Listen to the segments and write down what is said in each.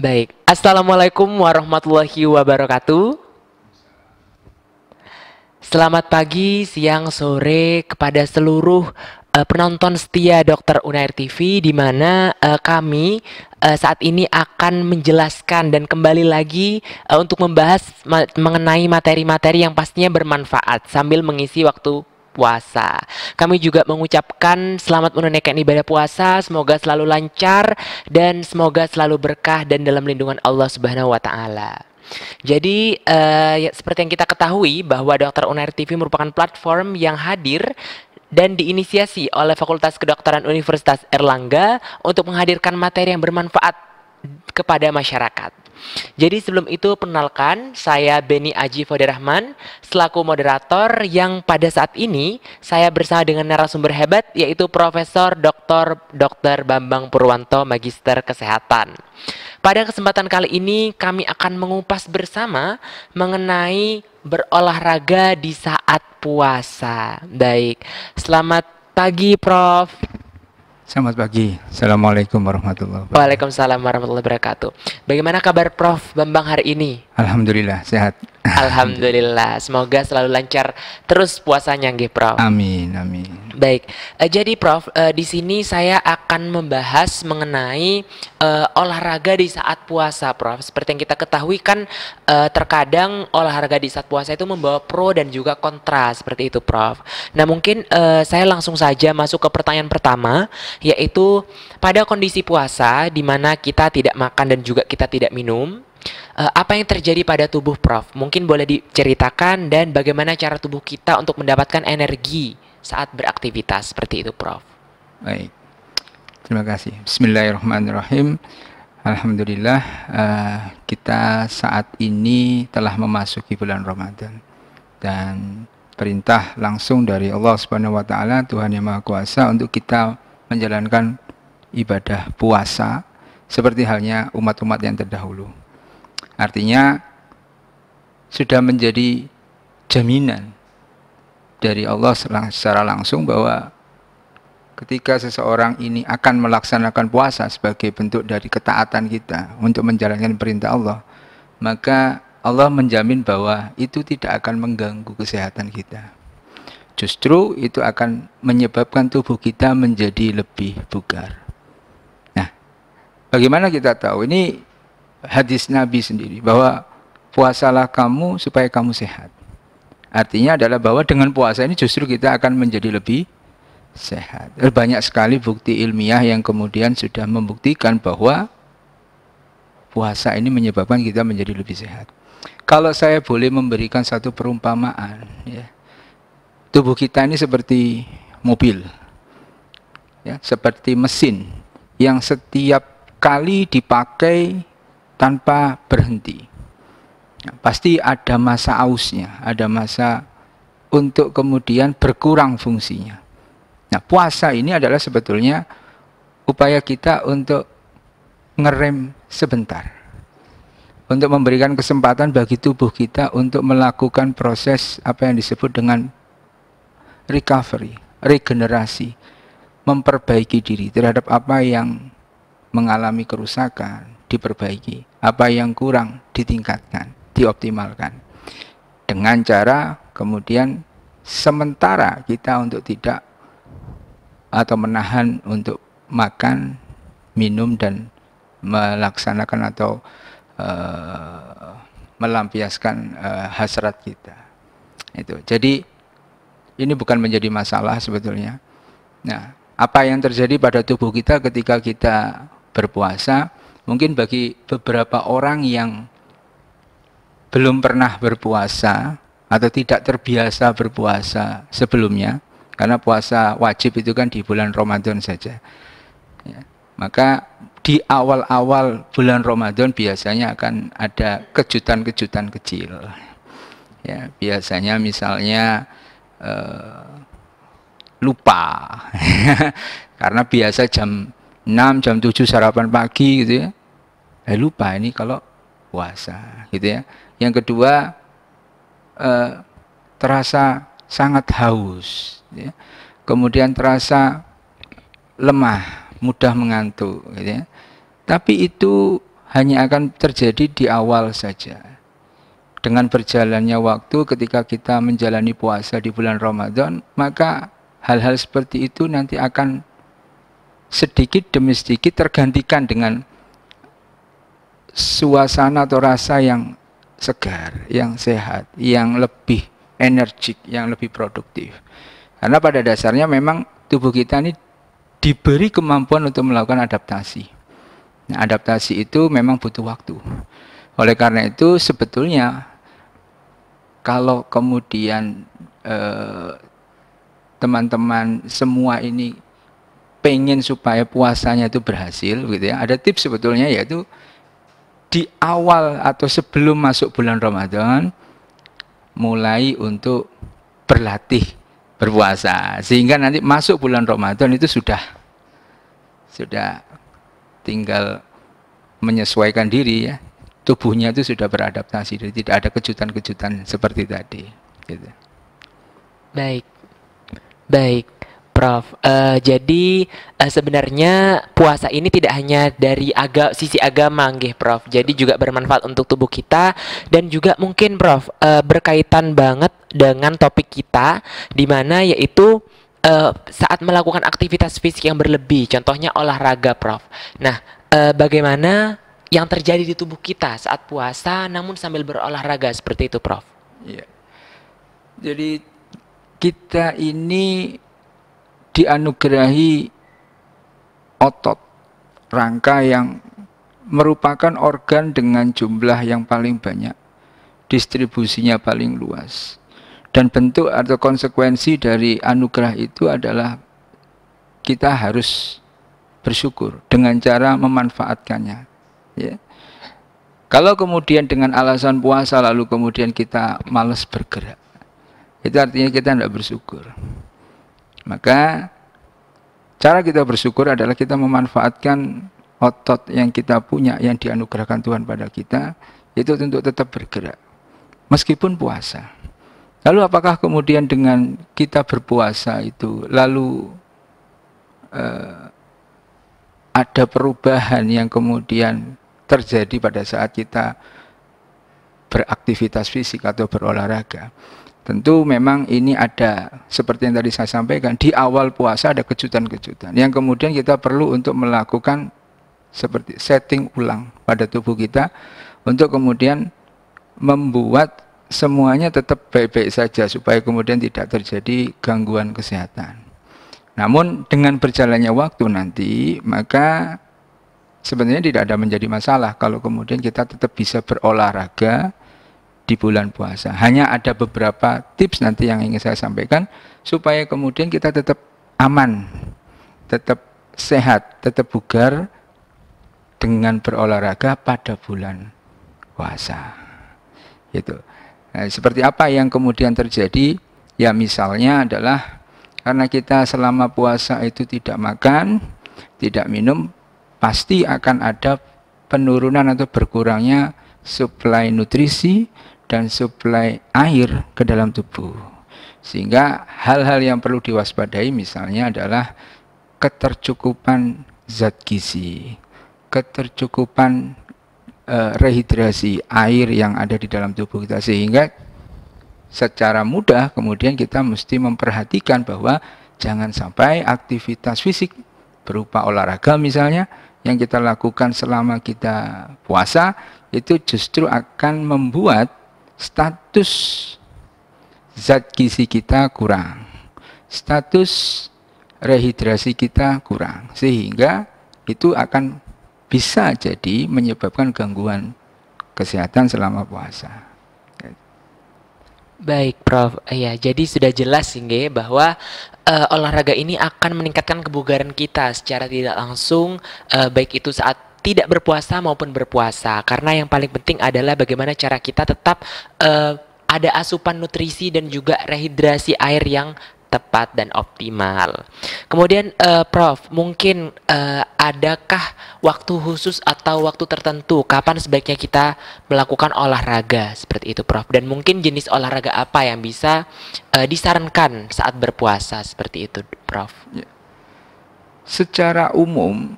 Baik, Assalamualaikum warahmatullahi wabarakatuh. Selamat pagi, siang, sore kepada seluruh penonton setia Dr. Unair TV, di mana kami saat ini akan menjelaskan dan kembali lagi untuk membahas mengenai materi-materi yang pastinya bermanfaat sambil mengisi waktu puasa. Kami juga mengucapkan selamat menunaikan ibadah puasa, semoga selalu lancar dan semoga selalu berkah dan dalam lindungan Allah Subhanahu wa taala. Jadi ya, seperti yang kita ketahui bahwa Dr. Unair TV merupakan platform yang hadir dan diinisiasi oleh Fakultas Kedokteran Universitas Erlangga untuk menghadirkan materi yang bermanfaat kepada masyarakat. Jadi sebelum itu perkenalkan, saya Beni Aji Foderahman selaku moderator yang pada saat ini saya bersama dengan narasumber hebat yaitu Profesor Dr. Bambang Purwanto Magister Kesehatan. Pada kesempatan kali ini kami akan mengupas bersama mengenai berolahraga di saat puasa. Baik, selamat pagi Prof. Selamat pagi. Assalamualaikum warahmatullahi wabarakatuh. Waalaikumsalam warahmatullahi wabarakatuh. Bagaimana kabar Prof Bambang hari ini? Alhamdulillah sehat. Alhamdulillah. Semoga selalu lancar terus puasanya nggih Prof. Amin, amin. Baik. Jadi Prof, di sini saya akan membahas mengenai olahraga di saat puasa, Prof. Seperti yang kita ketahui kan terkadang olahraga di saat puasa itu membawa pro dan juga kontra seperti itu, Prof. Nah, mungkin saya langsung saja masuk ke pertanyaan pertama, yaitu pada kondisi puasa di mana kita tidak makan dan juga kita tidak minum, apa yang terjadi pada tubuh Prof? Mungkin boleh diceritakan dan bagaimana cara tubuh kita untuk mendapatkan energi saat beraktivitas seperti itu, Prof. Baik. Terima kasih. Bismillahirrahmanirrahim. Alhamdulillah kita saat ini telah memasuki bulan Ramadan dan perintah langsung dari Allah Subhanahu wa taala, Tuhan Yang Maha Kuasa, untuk kita menjalankan ibadah puasa seperti halnya umat-umat yang terdahulu. Artinya sudah menjadi jaminan dari Allah secara langsung bahwa ketika seseorang ini akan melaksanakan puasa sebagai bentuk dari ketaatan kita untuk menjalankan perintah Allah, maka Allah menjamin bahwa itu tidak akan mengganggu kesehatan kita. Justru itu akan menyebabkan tubuh kita menjadi lebih bugar. Nah, bagaimana kita tahu? Ini hadis Nabi sendiri, bahwa puasalah kamu supaya kamu sehat. Artinya adalah bahwa dengan puasa ini justru kita akan menjadi lebih sehat. Banyak sekali bukti ilmiah yang kemudian sudah membuktikan bahwa puasa ini menyebabkan kita menjadi lebih sehat. Kalau saya boleh memberikan satu perumpamaan, ya, tubuh kita ini seperti mobil, ya, seperti mesin yang setiap kali dipakai tanpa berhenti. Ya, pasti ada masa ausnya, ada masa untuk kemudian berkurang fungsinya. Nah, puasa ini adalah sebetulnya upaya kita untuk ngerem sebentar, untuk memberikan kesempatan bagi tubuh kita untuk melakukan proses apa yang disebut dengan recovery, regenerasi, memperbaiki diri terhadap apa yang mengalami kerusakan, diperbaiki, apa yang kurang ditingkatkan, dioptimalkan, dengan cara kemudian sementara kita untuk tidak atau menahan untuk makan, minum, dan melaksanakan atau melampiaskan hasrat kita. Itu. Jadi ini bukan menjadi masalah sebetulnya. Nah, apa yang terjadi pada tubuh kita ketika kita berpuasa, mungkin bagi beberapa orang yang belum pernah berpuasa atau tidak terbiasa berpuasa sebelumnya, karena puasa wajib itu kan di bulan Ramadan saja, ya, maka di awal-awal bulan Ramadan biasanya akan ada kejutan-kejutan kecil. Ya, biasanya misalnya lupa. Karena biasa jam 6, jam 7 sarapan pagi gitu ya. Lupa ini kalau puasa gitu ya. Yang kedua terasa sangat haus ya. Kemudian terasa lemah, mudah mengantuk gitu ya. Tapi itu hanya akan terjadi di awal saja. Dengan berjalannya waktu ketika kita menjalani puasa di bulan Ramadan, maka hal-hal seperti itu nanti akan sedikit demi sedikit tergantikan dengan suasana atau rasa yang segar, yang sehat, yang lebih energik, yang lebih produktif. Karena pada dasarnya memang tubuh kita ini diberi kemampuan untuk melakukan adaptasi. Nah, adaptasi itu memang butuh waktu. Oleh karena itu sebetulnya kalau kemudian teman-teman semua ini pengen supaya puasanya itu berhasil gitu ya, ada tips sebetulnya, yaitu di awal atau sebelum masuk bulan Ramadan mulai untuk berlatih berpuasa, sehingga nanti masuk bulan Ramadan itu sudah tinggal menyesuaikan diri ya, tubuhnya itu sudah beradaptasi, jadi tidak ada kejutan-kejutan seperti tadi gitu. Baik, Prof. Jadi sebenarnya puasa ini tidak hanya dari sisi agama, nggih, Prof. Jadi juga bermanfaat untuk tubuh kita, dan juga mungkin, Prof, berkaitan banget dengan topik kita, di mana yaitu saat melakukan aktivitas fisik yang berlebih, contohnya olahraga, Prof. Nah, bagaimana yang terjadi di tubuh kita saat puasa, namun sambil berolahraga seperti itu, Prof? Iya. Jadi kita ini dianugerahi otot rangka yang merupakan organ dengan jumlah yang paling banyak, distribusinya paling luas. Dan bentuk atau konsekuensi dari anugerah itu adalah kita harus bersyukur dengan cara memanfaatkannya. Ya. Kalau kemudian dengan alasan puasa lalu kemudian kita malas bergerak, itu artinya kita tidak bersyukur. Maka cara kita bersyukur adalah kita memanfaatkan otot yang kita punya, yang dianugerahkan Tuhan pada kita, itu untuk tetap bergerak meskipun puasa. Lalu apakah kemudian dengan kita berpuasa itu lalu ada perubahan yang kemudian terjadi pada saat kita beraktivitas fisik atau berolahraga? Tentu memang ini ada, seperti yang tadi saya sampaikan, di awal puasa ada kejutan-kejutan yang kemudian kita perlu untuk melakukan seperti setting ulang pada tubuh kita untuk kemudian membuat semuanya tetap baik-baik saja supaya kemudian tidak terjadi gangguan kesehatan. Namun dengan berjalannya waktu nanti, maka sebenarnya tidak ada menjadi masalah kalau kemudian kita tetap bisa berolahraga di bulan puasa. Hanya ada beberapa tips nanti yang ingin saya sampaikan supaya kemudian kita tetap aman, tetap sehat, tetap bugar dengan berolahraga pada bulan puasa. Gitu. Nah, seperti apa yang kemudian terjadi? Ya misalnya adalah karena kita selama puasa itu tidak makan, tidak minum, pasti akan ada penurunan atau berkurangnya suplai nutrisi dan suplai air ke dalam tubuh. Sehingga hal-hal yang perlu diwaspadai misalnya adalah ketercukupan zat gizi, ketercukupan rehidrasi air yang ada di dalam tubuh kita, sehingga secara mudah kemudian kita mesti memperhatikan bahwa jangan sampai aktivitas fisik berupa olahraga misalnya yang kita lakukan selama kita puasa itu justru akan membuat status zat gizi kita kurang, status rehidrasi kita kurang, sehingga itu akan bisa jadi menyebabkan gangguan kesehatan selama puasa. Baik, Prof. Ya, jadi sudah jelas sih bahwa olahraga ini akan meningkatkan kebugaran kita secara tidak langsung, baik itu saat tidak berpuasa maupun berpuasa, karena yang paling penting adalah bagaimana cara kita tetap ada asupan nutrisi dan juga rehidrasi air yang tepat dan optimal. Kemudian Prof, mungkin adakah waktu khusus atau waktu tertentu kapan sebaiknya kita melakukan olahraga seperti itu, Prof? Dan mungkin jenis olahraga apa yang bisa disarankan saat berpuasa seperti itu, Prof? Ya. Secara umum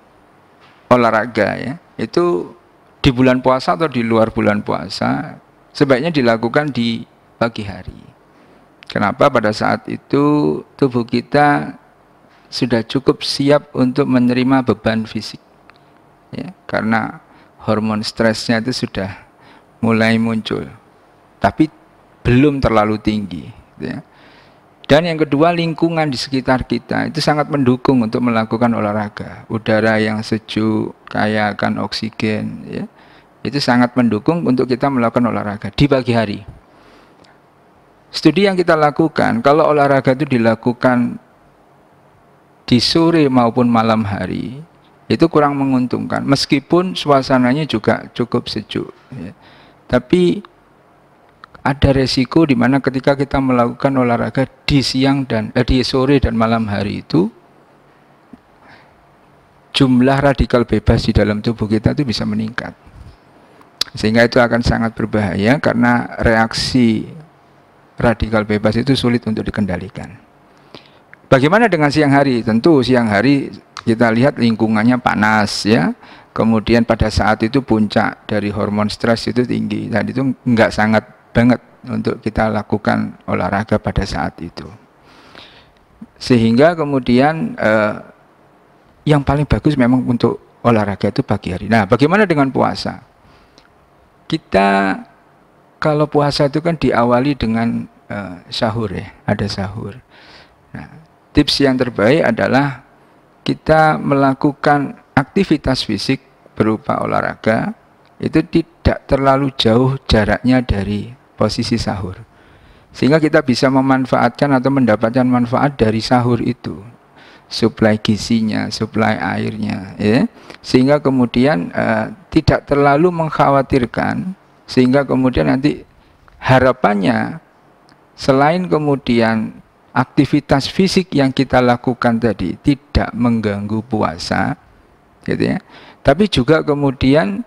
olahraga ya itu di bulan puasa atau di luar bulan puasa sebaiknya dilakukan di pagi hari. Kenapa? Pada saat itu tubuh kita sudah cukup siap untuk menerima beban fisik ya, karena hormon stresnya itu sudah mulai muncul tapi belum terlalu tinggi ya. Dan yang kedua, lingkungan di sekitar kita itu sangat mendukung untuk melakukan olahraga. Udara yang sejuk, kaya akan oksigen ya, itu sangat mendukung untuk kita melakukan olahraga di pagi hari. Studi yang kita lakukan, kalau olahraga itu dilakukan di sore maupun malam hari, itu kurang menguntungkan. Meskipun suasananya juga cukup sejuk. Ya. Tapi ada resiko di mana ketika kita melakukan olahraga di siang dan di sore dan malam hari itu, jumlah radikal bebas di dalam tubuh kita itu bisa meningkat. Sehingga itu akan sangat berbahaya karena reaksi radikal bebas itu sulit untuk dikendalikan. Bagaimana dengan siang hari? Tentu siang hari kita lihat lingkungannya panas ya. Kemudian pada saat itu puncak dari hormon stres itu tinggi. Dan itu enggak sangat banget untuk kita lakukan olahraga pada saat itu. Sehingga kemudian yang paling bagus memang untuk olahraga itu pagi hari. Nah, bagaimana dengan puasa? Kita kalau puasa itu kan diawali dengan sahur ya, ada sahur. Nah, tips yang terbaik adalah kita melakukan aktivitas fisik berupa olahraga itu tidak terlalu jauh jaraknya dari posisi sahur. Sehingga kita bisa memanfaatkan atau mendapatkan manfaat dari sahur itu. Suplai gizinya, suplai airnya ya. Sehingga kemudian tidak terlalu mengkhawatirkan, sehingga kemudian nanti harapannya selain kemudian aktivitas fisik yang kita lakukan tadi tidak mengganggu puasa gitu ya, tapi juga kemudian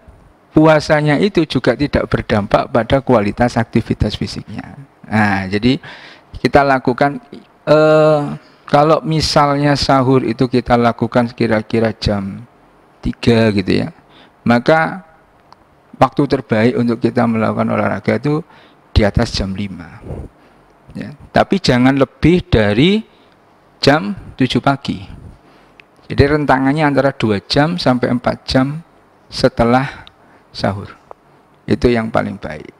puasanya itu juga tidak berdampak pada kualitas aktivitas fisiknya. Nah, jadi kita lakukan kalau misalnya sahur itu kita lakukan kira-kira jam 3 gitu ya, maka waktu terbaik untuk kita melakukan olahraga itu di atas jam 5 ya. Tapi jangan lebih dari jam 7 pagi. Jadi rentangannya antara 2 jam sampai 4 jam setelah sahur. Itu yang paling baik.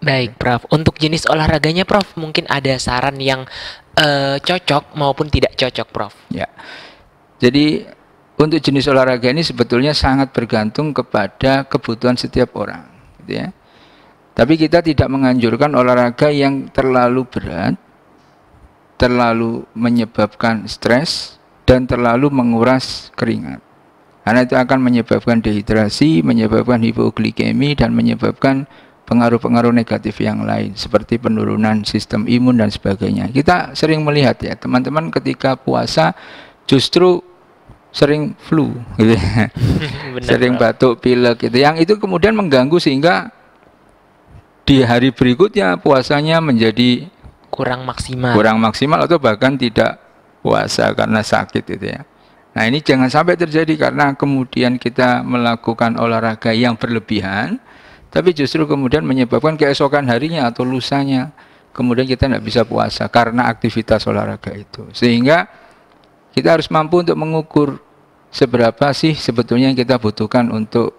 Baik, Prof. Untuk jenis olahraganya, Prof, mungkin ada saran yang cocok maupun tidak cocok, Prof? Ya. Jadi untuk jenis olahraga ini sebetulnya sangat bergantung kepada kebutuhan setiap orang, gitu ya. Tapi kita tidak menganjurkan olahraga yang terlalu berat, terlalu menyebabkan stres, dan terlalu menguras keringat. Karena itu akan menyebabkan dehidrasi, menyebabkan hipoglikemi, dan menyebabkan pengaruh-pengaruh negatif yang lain, seperti penurunan sistem imun dan sebagainya. Kita sering melihat ya, teman-teman ketika puasa justru sering flu, gitu ya. Sering batuk, pilek, gitu. Yang itu kemudian mengganggu sehingga di hari berikutnya puasanya menjadi kurang maksimal atau bahkan tidak puasa karena sakit gitu ya. Nah, ini jangan sampai terjadi karena kemudian kita melakukan olahraga yang berlebihan, tapi justru kemudian menyebabkan keesokan harinya atau lusanya kemudian kita tidak bisa puasa karena aktivitas olahraga itu. Sehingga kita harus mampu untuk mengukur seberapa sih sebetulnya yang kita butuhkan untuk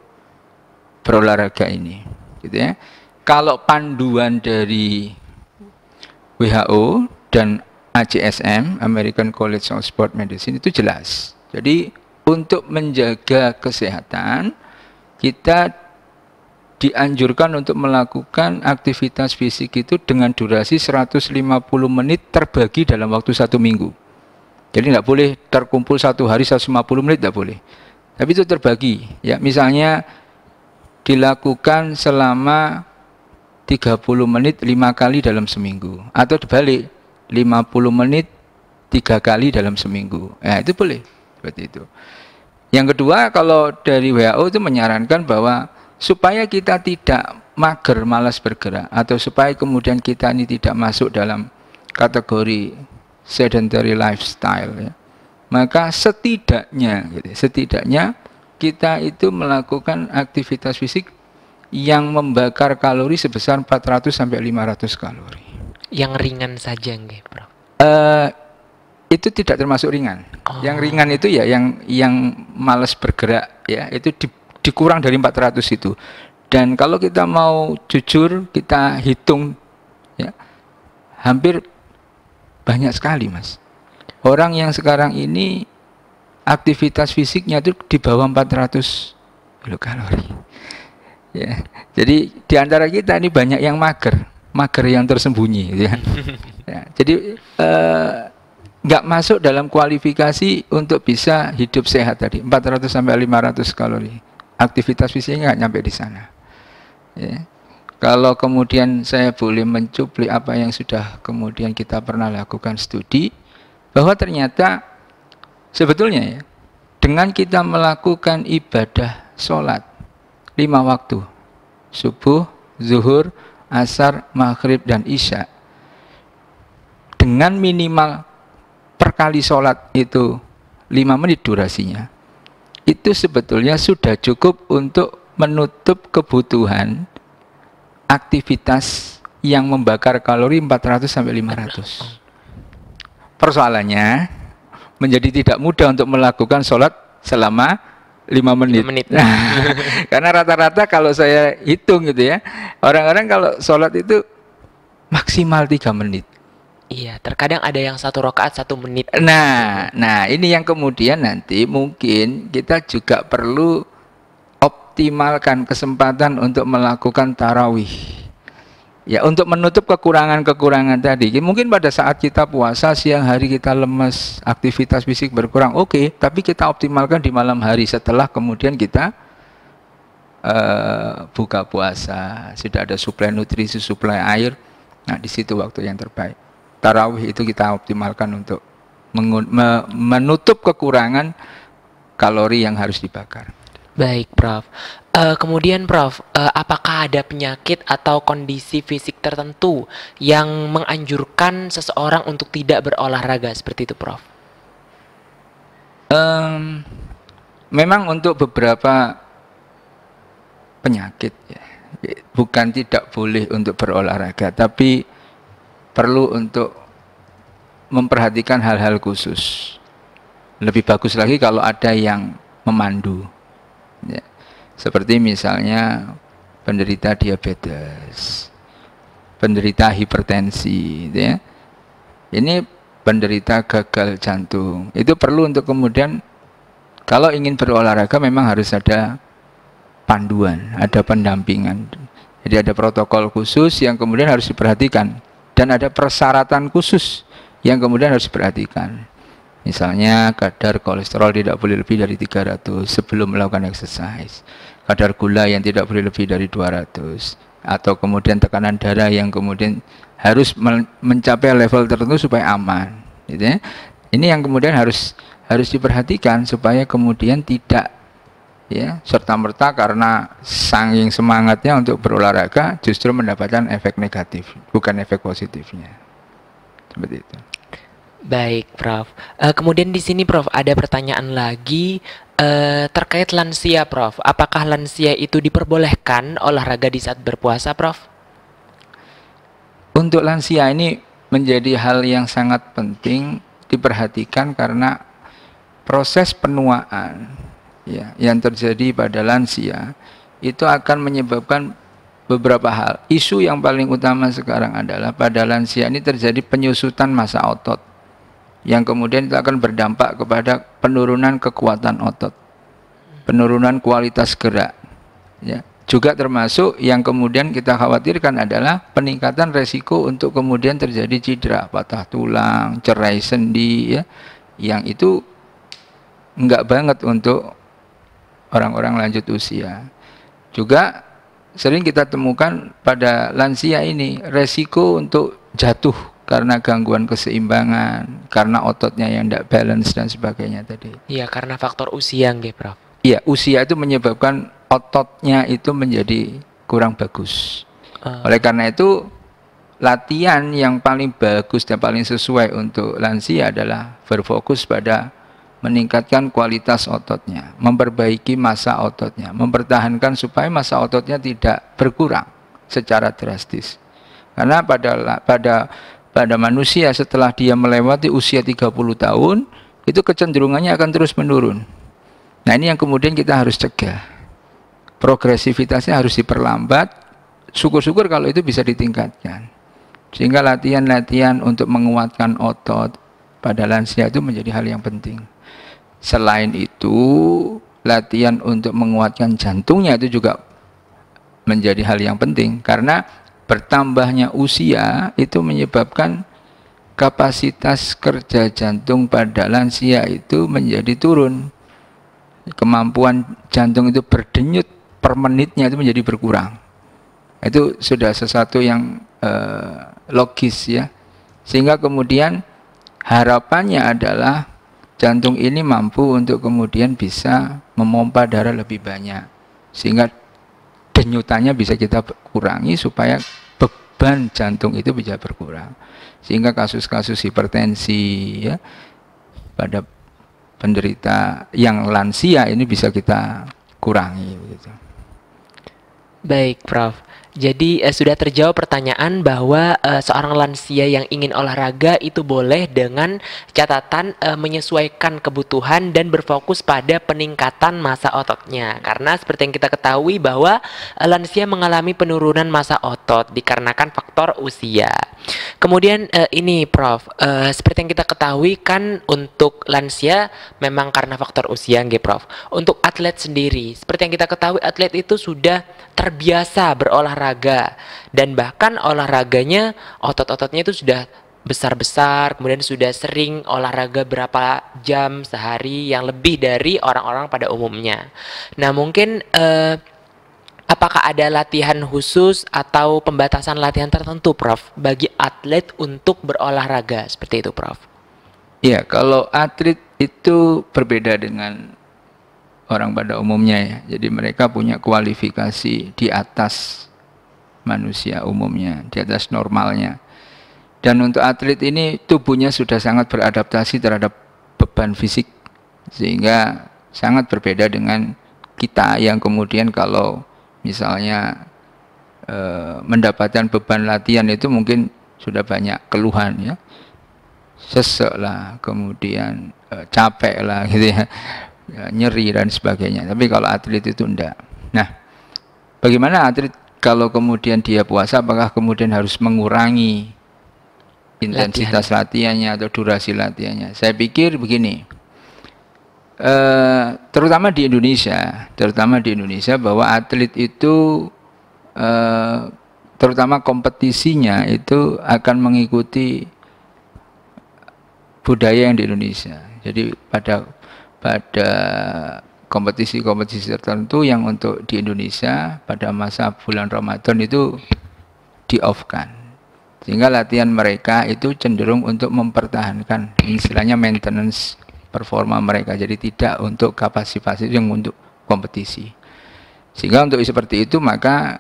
berolahraga ini, gitu ya. Kalau panduan dari WHO dan ACSM, American College of Sport Medicine, itu jelas. Jadi untuk menjaga kesehatan, kita dianjurkan untuk melakukan aktivitas fisik itu dengan durasi 150 menit terbagi dalam waktu 1 minggu. Jadi tidak boleh terkumpul satu hari 150 menit, tidak boleh. Tapi itu terbagi, ya. Misalnya dilakukan selama 30 menit 5 kali dalam seminggu, atau dibalik 50 menit 3 kali dalam seminggu. Ya, itu boleh seperti itu. Yang kedua, kalau dari WHO itu menyarankan bahwa supaya kita tidak mager, malas bergerak, atau supaya kemudian kita ini tidak masuk dalam kategori sedentary lifestyle, ya, maka setidaknya kita itu melakukan aktivitas fisik yang membakar kalori sebesar 400 sampai 500 kalori. Yang ringan saja nggih, Prof? Itu tidak termasuk ringan. Yang ringan itu ya yang malas bergerak, ya, itu dikurang dari 400 itu. Dan kalau kita mau jujur, kita hitung, ya, hampir banyak sekali, Mas. Orang yang sekarang ini aktivitas fisiknya itu di bawah 400 kilokalori. Ya. Jadi di antara kita ini banyak yang mager yang tersembunyi, gitu kan. Ya, jadi nggak masuk dalam kualifikasi untuk bisa hidup sehat tadi, 400 sampai 500 kalori. Aktivitas fisiknya nggak nyampe di sana. Ya. Kalau kemudian saya boleh mencuplik apa yang sudah kemudian kita pernah lakukan studi, bahwa ternyata sebetulnya, ya, dengan kita melakukan ibadah sholat 5 waktu, subuh, zuhur, asar, maghrib, dan isya, dengan minimal per kali sholat itu 5 menit durasinya, itu sebetulnya sudah cukup untuk menutup kebutuhan aktivitas yang membakar kalori 400 sampai 500. Persoalannya menjadi tidak mudah untuk melakukan sholat selama 5 menit. 5 menit. Nah, karena rata-rata kalau saya hitung gitu, ya, orang-orang kalau sholat itu maksimal 3 menit. Iya, terkadang ada yang 1 rakaat 1 menit. Nah, ini yang kemudian nanti mungkin kita juga perlu optimalkan kesempatan untuk melakukan tarawih. Ya, untuk menutup kekurangan-kekurangan tadi. Mungkin pada saat kita puasa, siang hari kita lemes, aktivitas fisik berkurang, oke, tapi kita optimalkan di malam hari setelah kemudian kita buka puasa, sudah ada suplai nutrisi, suplai air. Nah, di situ waktu yang terbaik. Tarawih itu kita optimalkan untuk menutup kekurangan kalori yang harus dibakar. Baik, Prof. Kemudian, Prof, apakah ada penyakit atau kondisi fisik tertentu yang menganjurkan seseorang untuk tidak berolahraga seperti itu, Prof? Memang untuk beberapa penyakit, ya, bukan tidak boleh untuk berolahraga, tapi perlu untuk memperhatikan hal-hal khusus. Lebih bagus lagi kalau ada yang memandu, ya. Seperti misalnya penderita diabetes, penderita hipertensi, gitu, ya. Ini penderita gagal jantung. Itu perlu untuk kemudian kalau ingin berolahraga memang harus ada panduan, ada pendampingan. Jadi ada protokol khusus yang kemudian harus diperhatikan, dan ada persyaratan khusus yang kemudian harus diperhatikan. Misalnya kadar kolesterol tidak boleh lebih dari 300 sebelum melakukan exercise. Kadar gula yang tidak boleh lebih dari 200. Atau kemudian tekanan darah yang kemudian harus mencapai level tertentu supaya aman. Gitu, ya. Ini yang kemudian harus diperhatikan supaya kemudian tidak, ya, serta-merta karena saking semangatnya untuk berolahraga justru mendapatkan efek negatif, bukan efek positifnya. Seperti itu. Baik, Prof. Kemudian di sini, Prof, ada pertanyaan lagi terkait lansia, Prof. Apakah lansia itu diperbolehkan olahraga di saat berpuasa, Prof? Untuk lansia ini menjadi hal yang sangat penting diperhatikan karena proses penuaan, ya, yang terjadi pada lansia itu akan menyebabkan beberapa hal. Isu yang paling utama sekarang adalah pada lansia ini terjadi penyusutan massa otot, yang kemudian itu akan berdampak kepada penurunan kekuatan otot, penurunan kualitas gerak, ya. Juga termasuk yang kemudian kita khawatirkan adalah peningkatan resiko untuk kemudian terjadi cedera, patah tulang, cerai sendi, ya, yang itu enggak banget untuk orang-orang lanjut usia. Juga sering kita temukan pada lansia ini resiko untuk jatuh karena gangguan keseimbangan, karena ototnya yang tidak balance dan sebagainya tadi. Iya, karena faktor usia nggih, Prof. Iya, usia itu menyebabkan ototnya itu menjadi kurang bagus. Oleh karena itu, latihan yang paling bagus dan paling sesuai untuk lansia adalah berfokus pada meningkatkan kualitas ototnya, memperbaiki massa ototnya, mempertahankan supaya massa ototnya tidak berkurang secara drastis. Karena pada manusia setelah dia melewati usia 30 tahun, itu kecenderungannya akan terus menurun. Nah, ini yang kemudian kita harus cegah. Progresivitasnya harus diperlambat. Syukur-syukur kalau itu bisa ditingkatkan. Sehingga latihan-latihan untuk menguatkan otot pada lansia itu menjadi hal yang penting. Selain itu, latihan untuk menguatkan jantungnya itu juga menjadi hal yang penting. Karena bertambahnya usia itu menyebabkan kapasitas kerja jantung pada lansia itu menjadi turun. Kemampuan jantung itu berdenyut per menitnya itu menjadi berkurang. Itu sudah sesuatu yang logis ya. Sehingga kemudian harapannya adalah jantung ini mampu untuk kemudian bisa memompa darah lebih banyak. Sehingga denyutannya bisa kita kurangi supaya beban jantung itu bisa berkurang. Sehingga kasus-kasus hipertensi ya pada penderita yang lansia ini bisa kita kurangi begitu. Baik, Prof. Jadi sudah terjawab pertanyaan bahwa seorang lansia yang ingin olahraga itu boleh dengan catatan menyesuaikan kebutuhan dan berfokus pada peningkatan massa ototnya. Karena seperti yang kita ketahui bahwa lansia mengalami penurunan massa otot dikarenakan faktor usia. Kemudian ini Prof, seperti yang kita ketahui kan untuk lansia memang karena faktor usia nggih Prof. Untuk atlet sendiri, seperti yang kita ketahui atlet itu sudah terbiasa berolahraga dan bahkan olahraganya otot-ototnya itu sudah besar-besar, kemudian sudah sering olahraga berapa jam sehari yang lebih dari orang-orang pada umumnya. Nah mungkin apakah ada latihan khusus atau pembatasan latihan tertentu Prof bagi atlet untuk berolahraga seperti itu Prof? Iya, kalau atlet itu berbeda dengan orang pada umumnya ya. Jadi mereka punya kualifikasi di atas manusia umumnya, di atas normalnya. Dan untuk atlet ini tubuhnya sudah sangat beradaptasi terhadap beban fisik. Sehingga sangat berbeda dengan kita yang kemudian kalau misalnya mendapatkan beban latihan itu mungkin sudah banyak keluhan ya. Sesek lah, kemudian capek lah gitu ya. Nyeri dan sebagainya. Tapi kalau atlet itu enggak. Nah, bagaimana atlet kalau kemudian dia puasa, apakah kemudian harus mengurangi intensitas latihannya atau durasi latihannya? Saya pikir begini, terutama di Indonesia bahwa atlet itu terutama kompetisinya itu akan mengikuti budaya yang di Indonesia. Jadi pada kompetisi-kompetisi tertentu yang untuk di Indonesia pada masa bulan Ramadan itu di-off-kan. Sehingga latihan mereka itu cenderung untuk mempertahankan istilahnya maintenance performa mereka. Jadi tidak untuk kapasitas yang untuk kompetisi. Sehingga untuk seperti itu maka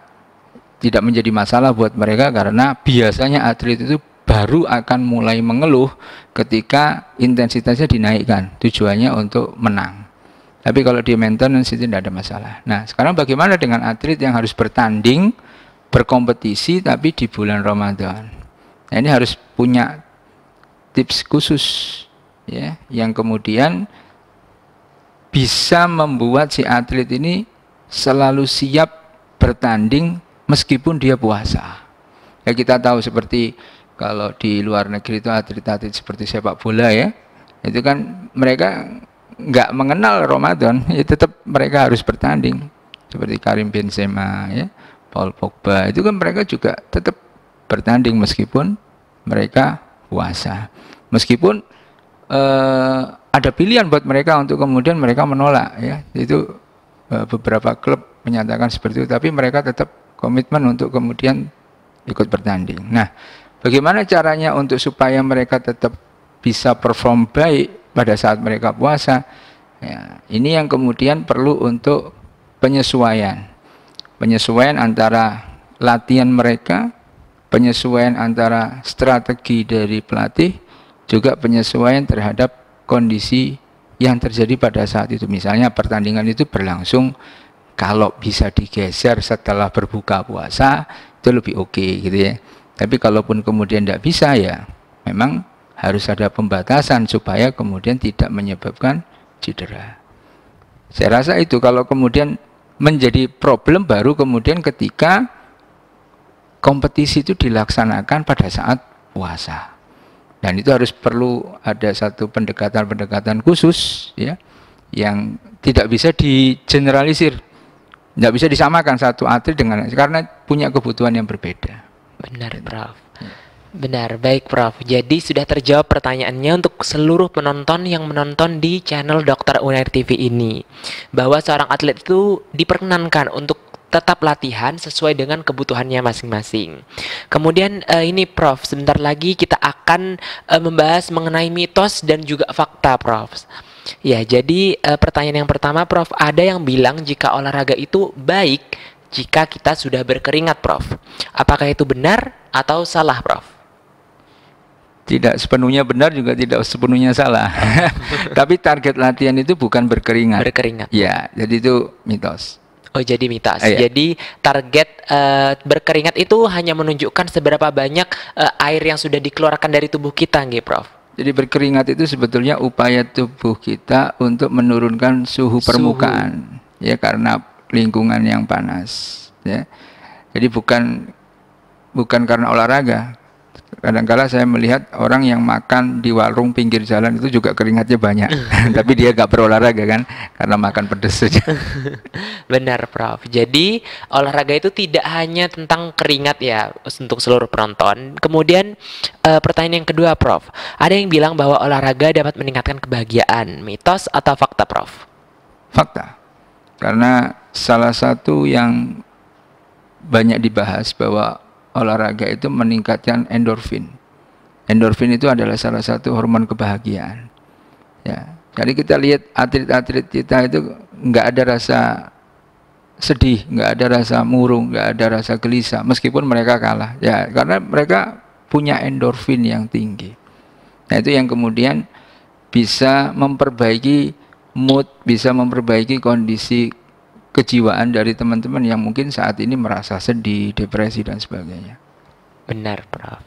tidak menjadi masalah buat mereka karena biasanya atlet itu baru akan mulai mengeluh ketika intensitasnya dinaikkan, tujuannya untuk menang. Tapi kalau di maintenance itu tidak ada masalah. Nah, sekarang bagaimana dengan atlet yang harus bertanding, berkompetisi tapi di bulan Ramadan? Nah, ini harus punya tips khusus ya, yang kemudian bisa membuat si atlet ini selalu siap bertanding meskipun dia puasa. Ya kita tahu seperti kalau di luar negeri itu atlet-atlet seperti sepak bola ya, itu kan mereka nggak mengenal Ramadan, ya tetap mereka harus bertanding. Seperti Karim Benzema ya, Paul Pogba, itu kan mereka juga tetap bertanding meskipun mereka puasa. Meskipun ada pilihan buat mereka untuk kemudian mereka menolak ya, itu beberapa klub menyatakan seperti itu, tapi mereka tetap komitmen untuk kemudian ikut bertanding. Nah, bagaimana caranya untuk supaya mereka tetap bisa perform baik pada saat mereka puasa? Ya, ini yang kemudian perlu untuk penyesuaian antara latihan mereka, penyesuaian antara strategi dari pelatih, juga penyesuaian terhadap kondisi yang terjadi pada saat itu. Misalnya pertandingan itu berlangsung, kalau bisa digeser setelah berbuka puasa itu lebih oke gitu ya. Tapi kalaupun kemudian tidak bisa, ya memang harus ada pembatasan supaya kemudian tidak menyebabkan cedera. Saya rasa itu kalau kemudian menjadi problem baru kemudian ketika kompetisi itu dilaksanakan pada saat puasa. Dan itu harus perlu ada satu pendekatan-pendekatan khusus ya, yang tidak bisa digeneralisir. Tidak bisa disamakan satu atlet dengan, karena punya kebutuhan yang berbeda. Benar, Prof. Benar, baik Prof. Jadi sudah terjawab pertanyaannya untuk seluruh penonton yang menonton di channel Dr. Unair TV ini, bahwa seorang atlet itu diperkenankan untuk tetap latihan sesuai dengan kebutuhannya masing-masing. Kemudian ini Prof, sebentar lagi kita akan membahas mengenai mitos dan juga fakta, Prof. Ya, jadi pertanyaan yang pertama, Prof, ada yang bilang jika olahraga itu baik jika kita sudah berkeringat, Prof. Apakah itu benar atau salah, Prof? Tidak sepenuhnya benar, juga tidak sepenuhnya salah. Tapi target latihan itu bukan berkeringat. Berkeringat. Ya, jadi itu mitos. Oh, jadi mitos. Iya. Jadi target berkeringat itu hanya menunjukkan seberapa banyak air yang sudah dikeluarkan dari tubuh kita, nggih, Prof? Jadi berkeringat itu sebetulnya upaya tubuh kita untuk menurunkan suhu permukaan, ya, karena lingkungan yang panas, ya. Jadi bukan karena olahraga. Kadang-kala saya melihat orang yang makan di warung pinggir jalan itu juga keringatnya banyak, tapi dia gak berolahraga kan, karena makan pedas saja. Benar, Prof. Jadi olahraga itu tidak hanya tentang keringat ya untuk seluruh penonton. Kemudian pertanyaan yang kedua, Prof. Ada yang bilang bahwa olahraga dapat meningkatkan kebahagiaan. Mitos atau fakta, Prof? Fakta. Karena salah satu yang banyak dibahas bahwa olahraga itu meningkatkan endorfin. Endorfin itu adalah salah satu hormon kebahagiaan. Ya, jadi kita lihat atlet-atlet kita itu nggak ada rasa sedih, nggak ada rasa murung, nggak ada rasa gelisah, meskipun mereka kalah. Ya, karena mereka punya endorfin yang tinggi. Nah, itu yang kemudian bisa memperbaiki mood, bisa memperbaiki kondisi kejiwaan dari teman-teman yang mungkin saat ini merasa sedih, depresi, dan sebagainya. Benar, Prof.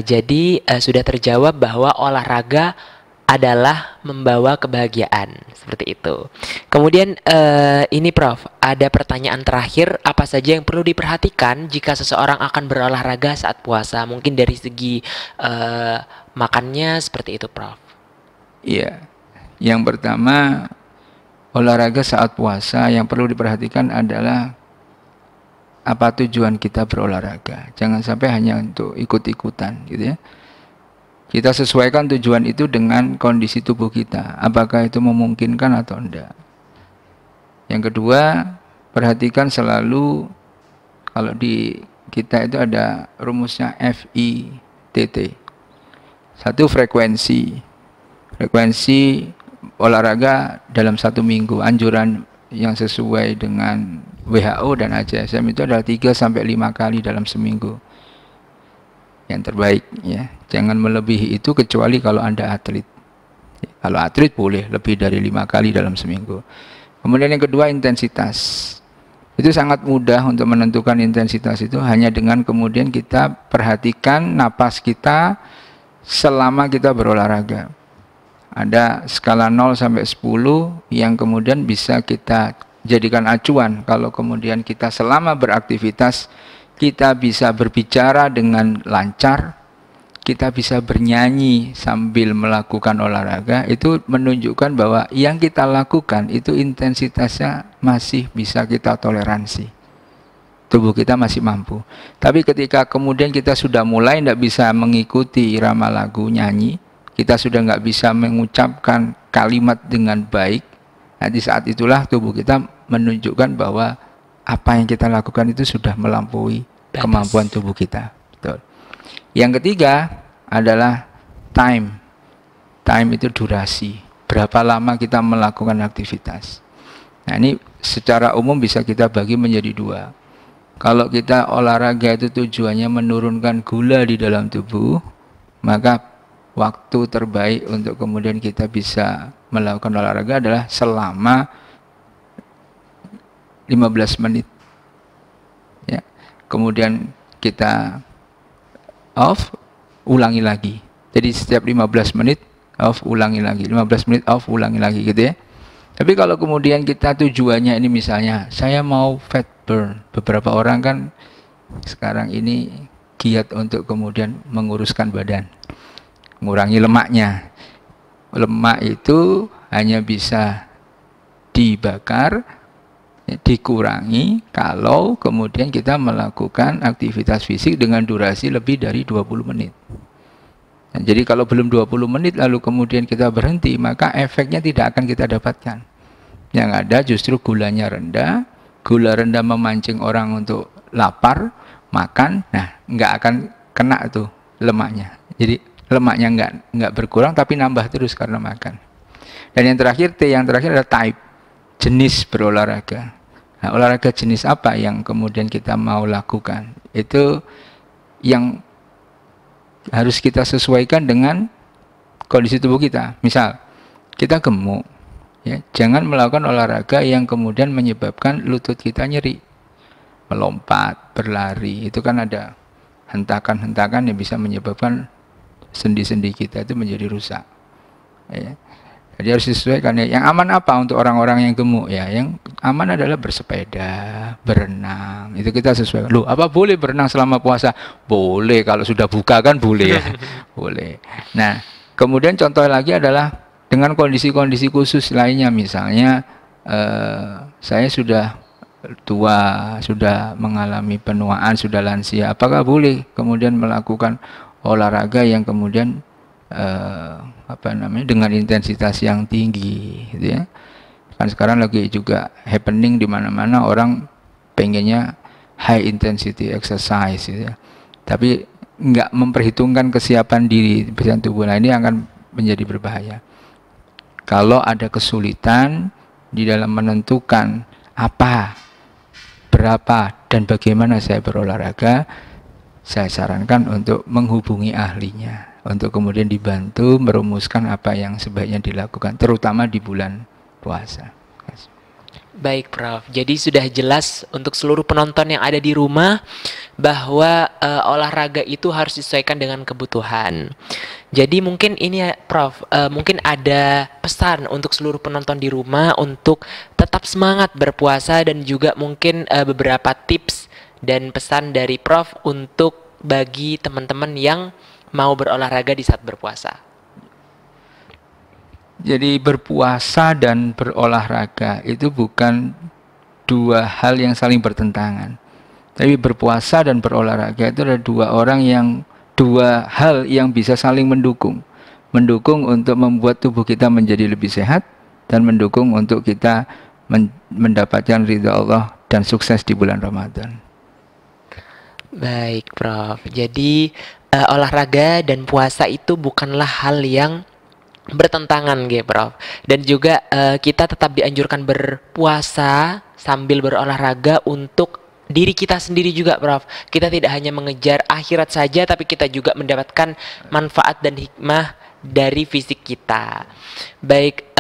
Jadi sudah terjawab bahwa olahraga adalah membawa kebahagiaan, seperti itu. Kemudian ini Prof, ada pertanyaan terakhir, apa saja yang perlu diperhatikan jika seseorang akan berolahraga saat puasa? Mungkin dari segi makannya seperti itu, Prof. Iya, yang pertama, olahraga saat puasa yang perlu diperhatikan adalah apa tujuan kita berolahraga. Jangan sampai hanya untuk ikut-ikutan gitu ya. Kita sesuaikan tujuan itu dengan kondisi tubuh kita, apakah itu memungkinkan atau enggak. Yang kedua, perhatikan selalu, kalau di kita itu ada rumusnya FITT. Satu, frekuensi olahraga dalam satu minggu. Anjuran yang sesuai dengan WHO dan ACSM itu adalah 3-5 kali dalam seminggu. Yang terbaik ya, jangan melebihi itu kecuali kalau Anda atlet. Kalau atlet boleh lebih dari 5 kali dalam seminggu. Kemudian yang kedua, intensitas. Itu sangat mudah untuk menentukan intensitas itu hanya dengan kemudian kita perhatikan napas kita selama kita berolahraga. Ada skala 0 sampai 10 yang kemudian bisa kita jadikan acuan. Kalau kemudian kita selama beraktivitas, kita bisa berbicara dengan lancar, kita bisa bernyanyi sambil melakukan olahraga, itu menunjukkan bahwa yang kita lakukan itu intensitasnya masih bisa kita toleransi. Tubuh kita masih mampu. Tapi ketika kemudian kita sudah mulai tidak bisa mengikuti irama lagu nyanyi, kita sudah nggak bisa mengucapkan kalimat dengan baik, nah di saat itulah tubuh kita menunjukkan bahwa apa yang kita lakukan itu sudah melampaui kemampuan tubuh kita. Betul. Yang ketiga adalah time. Time itu durasi. Berapa lama kita melakukan aktivitas. Nah, ini secara umum bisa kita bagi menjadi dua. Kalau kita olahraga itu tujuannya menurunkan gula di dalam tubuh, maka waktu terbaik untuk kemudian kita bisa melakukan olahraga adalah selama 15 menit. Ya. Kemudian kita off, ulangi lagi. Jadi setiap 15 menit off, ulangi lagi. 15 menit off, ulangi lagi gitu ya. Tapi kalau kemudian kita tujuannya ini misalnya saya mau fat burn. Beberapa orang kan sekarang ini giat untuk kemudian menguruskan badan, mengurangi lemaknya. Lemak itu hanya bisa dibakar, dikurangi kalau kemudian kita melakukan aktivitas fisik dengan durasi lebih dari 20 menit. Nah, jadi kalau belum 20 menit lalu kemudian kita berhenti, maka efeknya tidak akan kita dapatkan. Yang ada justru gulanya rendah. Gula rendah memancing orang untuk lapar, makan, nah nggak akan kena tuh lemaknya. Jadi lemaknya nggak berkurang tapi nambah terus karena makan. Dan yang terakhir adalah type, jenis berolahraga. Nah, olahraga jenis apa yang kemudian kita mau lakukan? Itu yang harus kita sesuaikan dengan kondisi tubuh kita. Misal, kita gemuk, ya, jangan melakukan olahraga yang kemudian menyebabkan lutut kita nyeri. Melompat, berlari, itu kan ada hentakan-hentakan yang bisa menyebabkan sendi-sendi kita itu menjadi rusak. Ya. Jadi harus disesuaikan. Yang aman apa untuk orang-orang yang gemuk? Ya, yang aman adalah bersepeda, berenang. Itu kita sesuaikan. Loh, apa boleh berenang selama puasa? Boleh, kalau sudah buka kan boleh ya. Boleh. Nah, kemudian contoh lagi adalah dengan kondisi-kondisi khusus lainnya. Misalnya, saya sudah tua, sudah mengalami penuaan, sudah lansia. Apakah boleh kemudian melakukan olahraga yang kemudian dengan intensitas yang tinggi, gitu ya? Kan sekarang lagi juga happening di mana-mana orang pengennya high intensity exercise, gitu ya. Tapi nggak memperhitungkan kesiapan diri, kesiapan tubuh. Nah, ini akan menjadi berbahaya. Kalau ada kesulitan di dalam menentukan apa, berapa, dan bagaimana saya berolahraga, saya sarankan untuk menghubungi ahlinya, untuk kemudian dibantu merumuskan apa yang sebaiknya dilakukan, terutama di bulan puasa. Baik, Prof. Jadi sudah jelas untuk seluruh penonton yang ada di rumah bahwa olahraga itu harus disesuaikan dengan kebutuhan. Jadi mungkin ini ya, Prof, mungkin ada pesan untuk seluruh penonton di rumah untuk tetap semangat berpuasa dan juga mungkin beberapa tips dan pesan dari Prof untuk bagi teman-teman yang mau berolahraga di saat berpuasa. Jadi berpuasa dan berolahraga itu bukan dua hal yang saling bertentangan. Tapi berpuasa dan berolahraga itu adalah dua hal yang bisa saling mendukung. Mendukung untuk membuat tubuh kita menjadi lebih sehat dan mendukung untuk kita mendapatkan ridha Allah dan sukses di bulan Ramadan. Baik, Prof. Jadi olahraga dan puasa itu bukanlah hal yang bertentangan, gitu, Prof. Dan juga kita tetap dianjurkan berpuasa sambil berolahraga untuk diri kita sendiri juga, Prof. Kita tidak hanya mengejar akhirat saja, tapi kita juga mendapatkan manfaat dan hikmah dari fisik kita. Baik,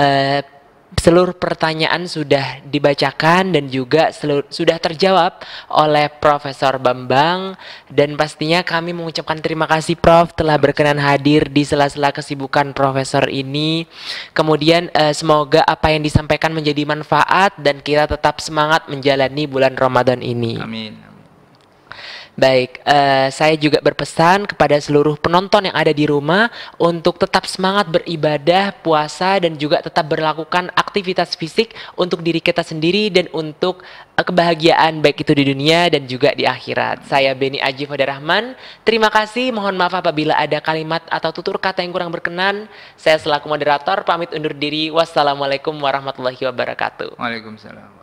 seluruh pertanyaan sudah dibacakan dan juga sudah terjawab oleh Profesor Bambang, dan pastinya kami mengucapkan terima kasih, Prof, telah berkenan hadir di sela-sela kesibukan Profesor ini. Kemudian semoga apa yang disampaikan menjadi manfaat dan kita tetap semangat menjalani bulan Ramadan ini. Amin. Baik, saya juga berpesan kepada seluruh penonton yang ada di rumah untuk tetap semangat beribadah, puasa, dan juga tetap berlakukan aktivitas fisik untuk diri kita sendiri dan untuk kebahagiaan baik itu di dunia dan juga di akhirat. Saya Beni Aji Fadarahman, terima kasih, mohon maaf apabila ada kalimat atau tutur kata yang kurang berkenan. Saya selaku moderator pamit undur diri. Wassalamualaikum warahmatullahi wabarakatuh. Waalaikumsalam.